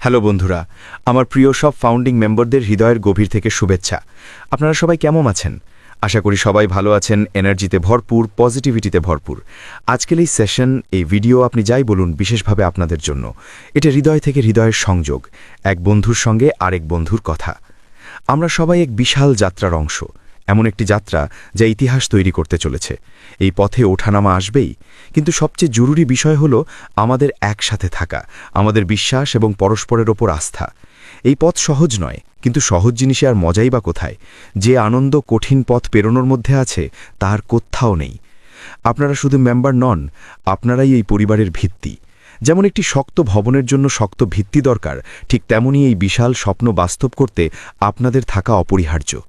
Hello বন্ধুরা, আমার প্রিয় সব ফাউন্ডিং মেম্বারদের হৃদয়ের গভীর থেকে শুভেচ্ছা। আপনারা সবাই কেমন আছেন? আশা করি সবাই ভালো আছেন, এনার্জিতে ভরপুর, পজিটিভিটিতে ভরপুর। আজকের এই সেশন, এই ভিডিও আপনি যাই বলুন, বিশেষভাবে আপনাদের জন্য। এটা হৃদয় থেকে হৃদয়ের সংযোগ, এক বন্ধুর সঙ্গে আরেক বন্ধুর কথা। আমরা সবাই এক বিশাল যাত্রার অংশ, এমন একটি যাত্রা যা ইতিহাস তৈরি করতে চলেছে। এই পথে ওঠানামা আসবেই, কিন্তু সবচেয়ে জরুরি বিষয় হল আমাদের একসাথে থাকা, আমাদের বিশ্বাস এবং পরস্পরের ওপর আস্থা। এই পথ সহজ নয়, কিন্তু সহজ জিনিসে আর মজাই বা কোথায়? যে আনন্দ কঠিন পথ পেরোনোর মধ্যে আছে, তার কোথাও নেই। আপনারা শুধু মেম্বার নন, আপনারাই এই পরিবারের ভিত্তি। যেমন একটি শক্ত ভবনের জন্য শক্ত ভিত্তি দরকার, ঠিক তেমনই এই বিশাল স্বপ্ন বাস্তব করতে আপনাদের থাকা অপরিহার্য।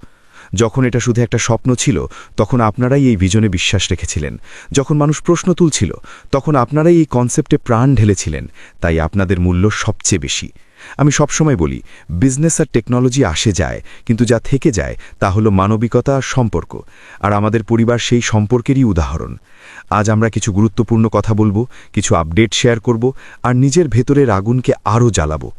যখন এটা শুধু একটা স্বপ্ন ছিল, তখন আপনারাই এই ভিজনে বিশ্বাস রেখেছিলেন। যখন মানুষ প্রশ্ন তুলছিল, তখন আপনারাই এই কনসেপ্টে প্রাণ ঢেলেছিলেন। তাই আপনাদের মূল্য সবচেয়ে বেশি। আমি সবসময় বলি, বিজনেস আর টেকনোলজি আসে যায়, কিন্তু যা থেকে যায় তা হলো মানবিকতা আর সম্পর্ক। আর আমাদের পরিবার সেই সম্পর্কেরই উদাহরণ। আজ আমরা কিছু গুরুত্বপূর্ণ কথা বলবো, কিছু আপডেট শেয়ার করব, আর নিজের ভেতরের আগুনকে আরও জ্বালাবো।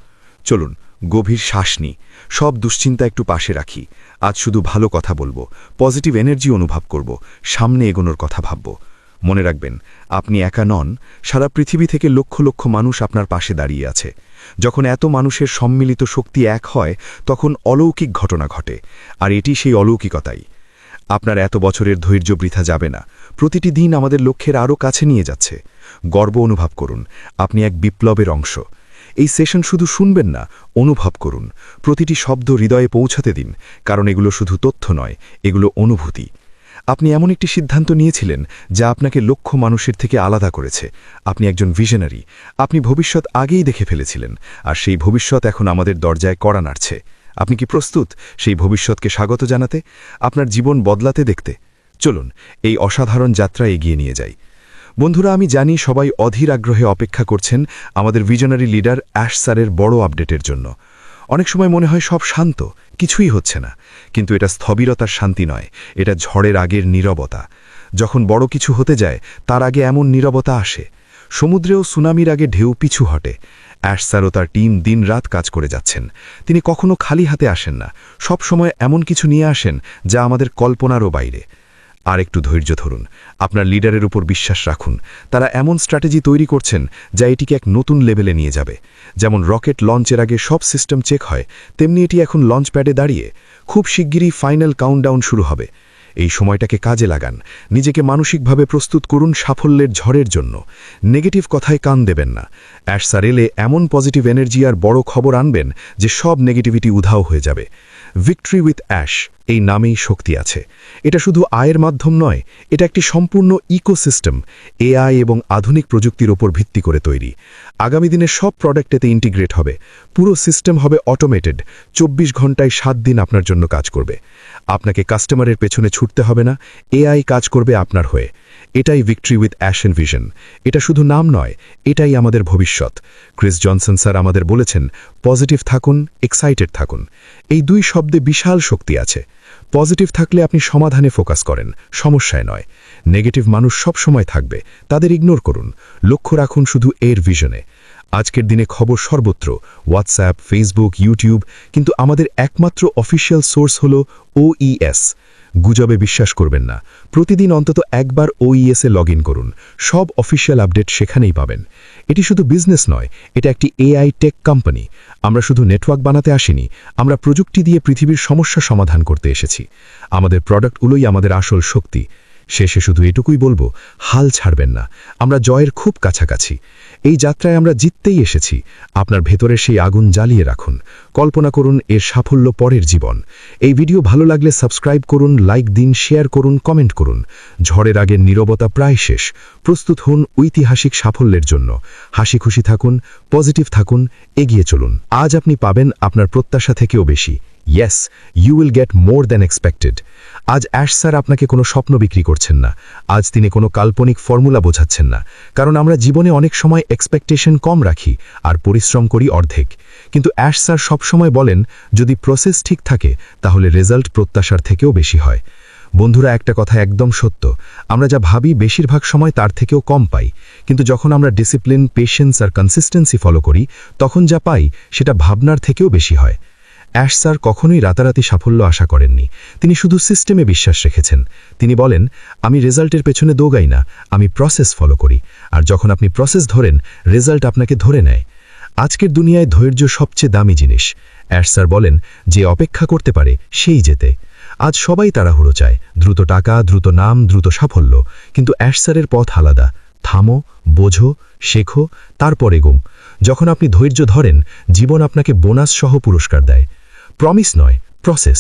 চলুন গভীর শ্বাস নিই, সব দুশ্চিন্তা একটু পাশে রাখি। আজ শুধু ভালো কথা বলবো, পজিটিভ এনার্জি অনুভব করব, সামনে এগোনোর কথা ভাবব। মনে রাখবেন, আপনি একা নন, সারা পৃথিবী থেকে লক্ষ লক্ষ মানুষ আপনার পাশে দাঁড়িয়ে আছে। যখন এত মানুষের সম্মিলিত শক্তি এক হয়, তখন অলৌকিক ঘটনা ঘটে। আর এটি সেই অলৌকিকতাই। আপনার এত বছরের ধৈর্য বৃথা যাবে না। প্রতিটি দিন আমাদের লক্ষ্যের আরও কাছে নিয়ে যাচ্ছে। গর্ব অনুভব করুন, আপনি এক বিপ্লবের অংশ। এই সেশন শুধু শুনবেন না, অনুভব করুন। প্রতিটি শব্দ হৃদয়ে পৌঁছাতে দিন, কারণ এগুলো শুধু তথ্য নয়, এগুলো অনুভূতি। আপনি এমন একটি সিদ্ধান্ত নিয়েছিলেন যা আপনাকে লক্ষ মানুষের থেকে আলাদা করেছে। আপনি একজন ভিশনারি, আপনি ভবিষ্যৎ আগেই দেখে ফেলেছিলেন, আর সেই ভবিষ্যৎ এখন আমাদের দরজায় কড়া নাড়ছে। আপনি কি প্রস্তুত সেই ভবিষ্যৎকে স্বাগত জানাতে, আপনার জীবন বদলাতে দেখতে? চলুন এই অসাধারণ যাত্রা এগিয়ে নিয়ে যাই। বন্ধুরা, আমি জানি সবাই অধীর আগ্রহে অপেক্ষা করছেন আমাদের ভিশনারি লিডার অ্যাশ স্যারের বড় আপডেটের জন্য। অনেক সময় মনে হয় সব শান্ত, কিছুই হচ্ছে না। কিন্তু এটা স্থবিরতার শান্তি নয়, এটা ঝড়ের আগের নীরবতা। যখন বড় কিছু হতে যায়, তার আগে এমন নীরবতা আসে। সমুদ্রেও সুনামির আগে ঢেউ পিছু হটে। অ্যাশ স্যার ও তার টিম দিনরাত কাজ করে যাচ্ছেন। তিনি কখনো খালি হাতে আসেন না, সব সময় এমন কিছু নিয়ে আসেন যা আমাদের কল্পনারও বাইরে। আর একটু ধৈর্য ধরুন, আপনার লিডারের উপর বিশ্বাস রাখুন। তারা এমন স্ট্র্যাটেজি তৈরি করছেন যা এটিকে এক নতুন লেভেলে নিয়ে যাবে। যেমন রকেট লঞ্চের আগে সব সিস্টেম চেক হয়, তেমনি এটি এখন লঞ্চ প্যাডে দাঁড়িয়ে। খুব শিগগিরই ফাইনাল কাউন্টডাউন শুরু হবে। এই সময়টাকে কাজে লাগান, নিজেকে মানসিকভাবে প্রস্তুত করুন সাফল্যের ঝড়ের জন্য। নেগেটিভ কথায় কান দেবেন না। অ্যাশ স্যার এলে এমন পজিটিভ এনার্জি আর বড় খবর আনবেন যে সব নেগেটিভিটি উধাও হয়ে যাবে। ভিক্টরি উইথ অ্যাশ, এই নামেই শক্তি আছে। এটা শুধু আয়ের মাধ্যম নয়, এটা একটি সম্পূর্ণ ইকোসিস্টেম, এআই এবং আধুনিক প্রযুক্তির ওপর ভিত্তি করে তৈরি। আগামী দিনে সব প্রোডাক্ট এতে ইন্টিগ্রেট হবে। পুরো সিস্টেম হবে অটোমেটেড, 24 ঘন্টায় 7 দিন আপনার জন্য কাজ করবে। আপনাকে কাস্টমারের পেছনে ছুটতে হবে না, এআই কাজ করবে আপনার হয়ে। এটাই victory with Ash and vision. এটা শুধু নাম নয়, এটাই আমাদের ভবিষ্যৎ। ক্রিস জনসন স্যার আমাদের বলেছেন, পজিটিভ থাকুন, এক্সাইটেড থাকুন। এই দুই শব্দে বিশাল শক্তি আছে। পজিটিভ থাকলে আপনি সমাধানে ফোকাস করেন, সমস্যায় নয়। নেগেটিভ মানুষ সব সময় থাকবে, তাদের ইগনোর করুন। লক্ষ্য রাখুন শুধু এর ভিশনে। আজকের দিনে খবর সর্বত্র, হোয়াটসঅ্যাপ, ফেসবুক, ইউটিউব, কিন্তু আমাদের একমাত্র অফিসিয়াল সোর্স হল OES। গুজবে বিশ্বাস করবেন না। প্রতিদিন অন্তত একবার OES-এ লগ ইন করুন। সব অফিসিয়াল আপডেট সেখানেই পাবেন। এটি শুধু বিজনেস নয়, এটা একটি AI টেক কোম্পানি। আমরা শুধু নেটওয়ার্ক বানাতে আসিনি, আমরা প্রযুক্তি দিয়ে পৃথিবীর সমস্যা সমাধান করতে এসেছি। আমাদের প্রোডাক্টগুলোই আমাদের আসল শক্তি। শেষে শুধু এটুকুই বলবো, হাল ছাড়বেন না। আমরা জয়ের খুব কাছাকাছি। এই যাত্রায় আমরা জিততেই এসেছি। আপনার ভেতরের সেই আগুন জ্বালিয়ে রাখুন। কল্পনা করুন এর সাফল্য পরের জীবন। এই ভিডিও ভালো লাগলে সাবস্ক্রাইব করুন, লাইক দিন, শেয়ার করুন, কমেন্ট করুন। ঝড়ের আগের নীরবতা প্রায় শেষ। প্রস্তুত হন ঐতিহাসিক সাফল্যের জন্য। হাসি খুশি থাকুন, পজিটিভ থাকুন, এগিয়ে চলুন। আজ আপনি পাবেন আপনার প্রত্যাশা থেকেও বেশি। Yes, you will get more than expected. আজ অ্যাশ স্যার আপনাকে কোনো স্বপ্ন বিক্রি করছেন না। আজ তিনি কোনো কাল্পনিক ফর্মুলা বোঝাচ্ছেন না। কারণ আমরা জীবনে অনেক সময় এক্সপেকটেশন কম রাখি আর পরিশ্রম করি অর্ধেক। কিন্তু অ্যাশ স্যার সবসময় বলেন, যদি প্রসেস ঠিক থাকে তাহলে রেজাল্ট প্রত্যাশার থেকেও বেশি হয়। বন্ধুরা, একটা কথা একদম সত্য, আমরা যা ভাবি বেশিরভাগ সময় তার থেকেও কম পাই, কিন্তু যখন আমরা ডিসিপ্লিন, পেশেন্স আর কনসিস্টেন্সি ফলো করি, তখন যা পাই সেটা ভাবনার থেকেও বেশি হয়। অ্যাশ স্যার কখনোই রাতারাতি সাফল্য আশা করেননি। তিনি শুধু সিস্টেমে বিশ্বাস রেখেছেন। তিনি বলেন, আমি রেজাল্টের পেছনে দৌগাই না, আমি প্রসেস ফলো করি, আর যখন আপনি প্রসেস ধরেন, রেজাল্ট আপনাকে ধরে নেয়। আজকের দুনিয়ায় ধৈর্য সবচেয়ে দামি জিনিস। অ্যাশ স্যার বলেন, যে অপেক্ষা করতে পারে সেই জেতে। আজ সবাই তাড়াহুড়ো চায়, দ্রুত টাকা, দ্রুত নাম, দ্রুত সাফল্য, কিন্তু অ্যাশ স্যারের পথ আলাদা। থামো, বোঝো, শেখো, তারপর এগোও। যখন আপনি ধৈর্য ধরেন, জীবন আপনাকে বোনাস সহ পুরস্কার দেয়। প্রমিস নয়, প্রসেস।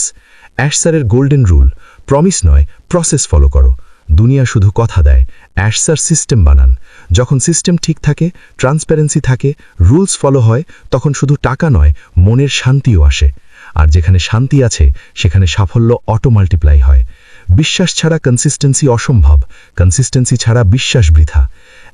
অ্যাশ স্যারের গোল্ডেন রুল, প্রমিস নয়, প্রসেস ফলো করো। দুনিয়া শুধু কথা দেয়, অ্যাশ স্যার সিস্টেম বানান। যখন সিস্টেম ঠিক থাকে, ট্রান্সপারেন্সি থাকে, রুলস ফলো হয়, তখন শুধু টাকা নয়, মনের শান্তিও আসে। আর যেখানে শান্তি আছে, সেখানে সাফল্য অটো মাল্টিপ্লাই হয়। বিশ্বাস ছাড়া কনসিস্টেন্সি অসম্ভব, কনসিস্টেন্সি ছাড়া বিশ্বাস বৃথা।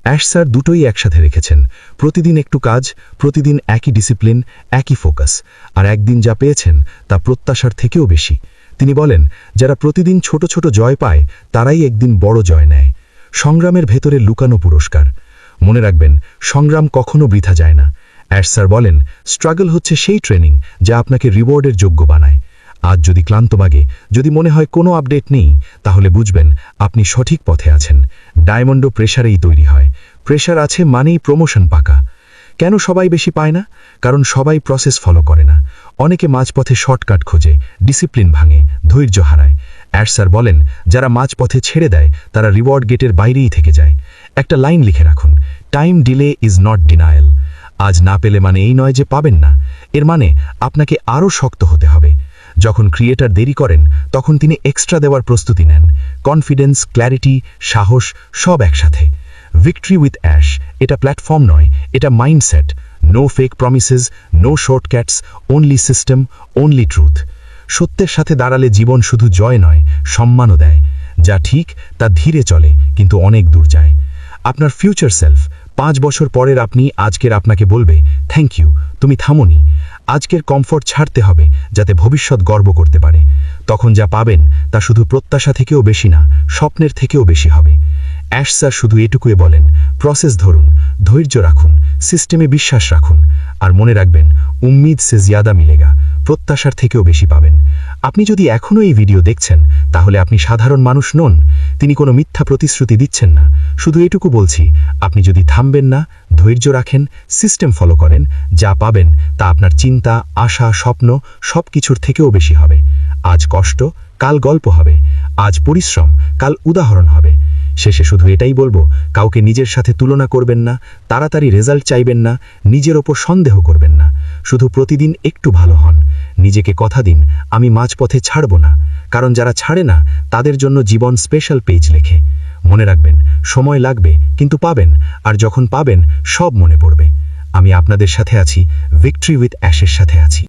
অ্যাশ স্যার দুটোই একসাথে রেখেছেন। প্রতিদিন একটু কাজ, প্রতিদিন একই ডিসিপ্লিন, একই ফোকাস, আর একদিন যা পেয়েছেন তা প্রত্যাশার থেকেও বেশি। তিনি বলেন, যারা প্রতিদিন ছোট ছোট জয় পায়, তারাই একদিন বড় জয় নেয়। সংগ্রামের ভেতরে লুকানো পুরস্কার। মনে রাখবেন, সংগ্রাম কখনো বৃথা যায় না। অ্যাশ স্যার বলেন, স্ট্রাগল হচ্ছে সেই ট্রেনিং যা আপনাকে রিওয়ার্ডের যোগ্য বানায়। আজ যদি ক্লান্ত লাগে, যদি মনে হয় কোনো আপডেট নেই, তাহলে বুঝবেন আপনি সঠিক পথে আছেন। ডায়মন্ডও প্রেশারেই তৈরি হয়। প্রেশার আছে মানেই প্রমোশন পাকা। কেন সবাই বেশি পায় না? কারণ সবাই প্রসেস ফলো করে না। অনেকে মাঝপথে শর্টকাট খোঁজে, ডিসিপ্লিন ভাঙে, ধৈর্য হারায়। অ্যাশ স্যার বলেন, যারা মাঝপথে ছেড়ে দেয়, তারা রিওয়ার্ড গেটের বাইরেই থেকে যায়। একটা লাইন লিখে রাখুন, time delay is not denial. আজ না পেলে মানে এই নয় যে পাবেন না, এর মানে আপনাকে আরও শক্ত হতে হবে। যখন ক্রিয়েটর দেরি করেন, তখন তিনি এক্সট্রা দেওয়ার প্রস্তুতি নেন। কনফিডেন্স, ক্ল্যারিটি, সাহস, সব একসাথে। ভিক্টরি উইথ অ্যাশ, এটা প্ল্যাটফর্ম নয়, এটা mindset. No fake promises, no shortcuts, only system, only truth. সত্যের সাথে দাঁড়ালে জীবন শুধু জয় নয়, সম্মানও দেয়। যা ঠিক তা ধীরে চলে, কিন্তু অনেক দূর যায়। আপনার ফিউচার সেলফ 5 বছর পরের আপনি আজকের আপনাকে বলবে, থ্যাংক ইউ, তুমি থামোনি। আজকের কমফোর্ট ছাড়তে হবে, যাতে ভবিষ্যৎ গর্ব করতে পারে। তখন যা পাবেন তা শুধু প্রত্যাশা থেকেও বেশি না, স্বপ্নের থেকেও বেশি হবে। অ্যাশ স্যার শুধু এটুকুই বলেন, প্রসেস ধরুন, ধৈর্য রাখুন, সিস্টেমে বিশ্বাস রাখুন, আর মনে রাখবেন, উম্মিদ সে জিয়াদা মিলেগা। প্রত্যাশার থেকেও বেশি পাবেন। আপনি যদি এখনও এই ভিডিও দেখছেন, তাহলে আপনি সাধারণ মানুষ নন। তিনি কোনো মিথ্যা প্রতিশ্রুতি দিচ্ছেন না। শুধু এটুকু বলছি, আপনি যদি থামবেন না, ধৈর্য রাখেন, সিস্টেম ফলো করেন, যা পাবেন তা আপনার চিন্তা, আশা, স্বপ্ন সব কিছুর থেকেও বেশি হবে। আজ কষ্ট, কাল গল্প হবে। আজ পরিশ্রম, কাল উদাহরণ হবে। শেষে শুধু এটাই বলবো, কাউকে নিজের সাথে তুলনা করবেন না, তাড়াতাড়ি রেজাল্ট চাইবেন না, নিজের ওপর সন্দেহ করবেন না। শুধু প্রতিদিন একটু ভালো হন। নিজেকে কথা দিন, আমি মাঝপথে ছাড়ব না। কারণ যারা ছাড়ে না, তাদের জন্য জীবন স্পেশাল পেজ লেখে। মনে রাখবেন, সময় লাগবে, কিন্তু পাবেন। আর যখন পাবেন, সব মনে পড়বে। আমি আপনাদের সাথে আছি, ভিক্টরি উইথ অ্যাশের সাথে আছি।